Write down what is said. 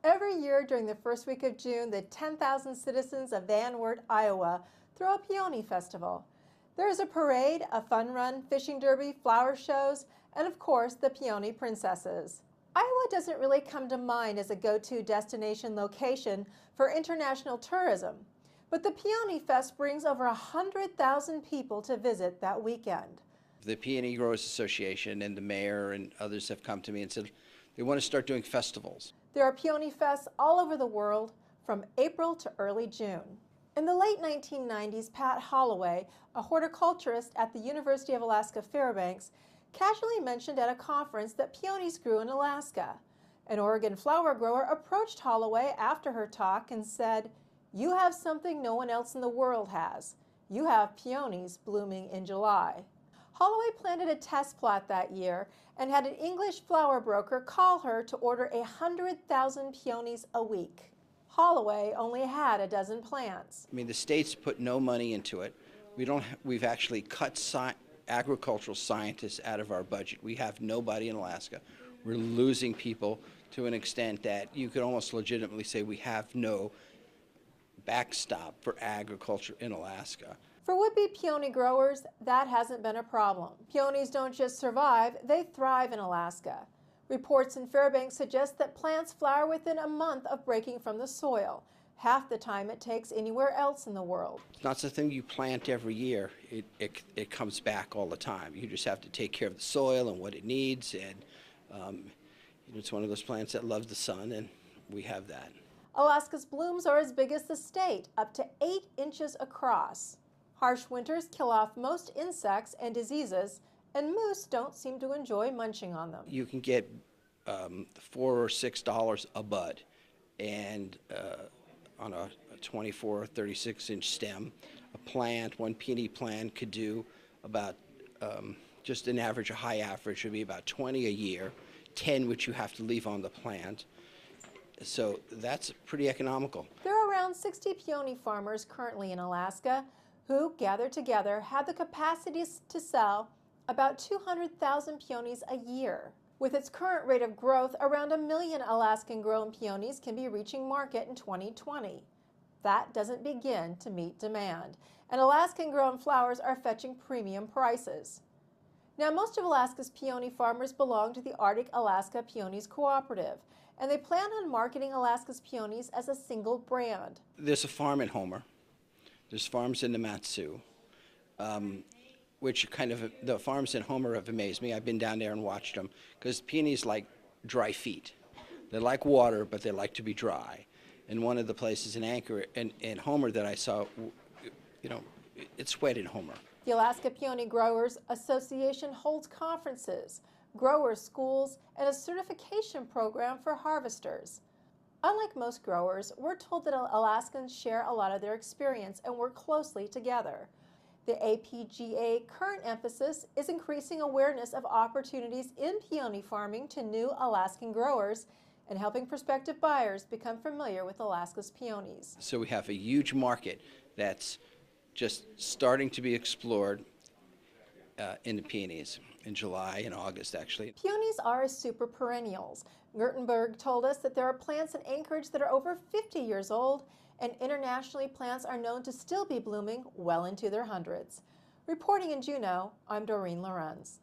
Every year during the first week of June, the 10,000 citizens of Van Wert, Iowa, throw a peony festival. There is a parade, a fun run, fishing derby, flower shows, and of course, the Peony Princesses. Iowa doesn't really come to mind as a go-to destination location for international tourism, but the Peony Fest brings over 100,000 people to visit that weekend. The Peony Growers Association and the mayor and others have come to me and said they want to start doing festivals. There are Peony Fests all over the world from April to early June. In the late 1990s, Pat Holloway, a horticulturist at the University of Alaska Fairbanks, casually mentioned at a conference that peonies grew in Alaska. An Oregon flower grower approached Holloway after her talk and said, "You have something no one else in the world has. You have peonies blooming in July." Holloway planted a test plot that year and had an English flower broker call her to order 100,000 peonies a week. Holloway only had a dozen plants. I mean, the state's put no money into it. We've actually cut agricultural scientists out of our budget. We have nobody in Alaska. We're losing people to an extent that you could almost legitimately say we have no backstop for agriculture in Alaska. For would-be peony growers, that hasn't been a problem. Peonies don't just survive, they thrive in Alaska. Reports in Fairbanks suggest that plants flower within a month of breaking from the soil, half the time it takes anywhere else in the world. It's not something you plant every year. It comes back all the time. You just have to take care of the soil and what it needs, and it's one of those plants that loves the sun, and we have that. Alaska's blooms are as big as the state, up to 8 inches across. Harsh winters kill off most insects and diseases, and moose don't seem to enjoy munching on them. You can get $4 or $6 a bud, and on a 24 or 36-inch stem, one peony plant could do about, just an average, a high average would be about 20 a year, 10 which you have to leave on the plant. So that's pretty economical. There are around 60 peony farmers currently in Alaska who, gathered together, have the capacity to sell about 200,000 peonies a year. With its current rate of growth, around 1 million Alaskan-grown peonies can be reaching market in 2020. That doesn't begin to meet demand, and Alaskan-grown flowers are fetching premium prices. Now, most of Alaska's peony farmers belong to the Arctic Alaska Peonies Cooperative, and they plan on marketing Alaska's peonies as a single brand. There's a farm in Homer. There's farms in the Matsu, which the farms in Homer have amazed me. I've been down there and watched them, because peonies like dry feet. They like water, but they like to be dry. And one of the places in Homer that I saw, it's wet in Homer. The Alaska Peony Growers Association holds conferences, grower schools, and a certification program for harvesters. Unlike most growers, we're told that Alaskans share a lot of their experience and work closely together. The APGA current emphasis is increasing awareness of opportunities in peony farming to new Alaskan growers and helping prospective buyers become familiar with Alaska's peonies. So we have a huge market that's just starting to be explored in the peonies in July and August, actually. Peonies are super perennials. Gertenberg told us that there are plants in Anchorage that are over 50 years old, and internationally plants are known to still be blooming well into their hundreds. Reporting in Juneau, I'm Doreen Lorenz.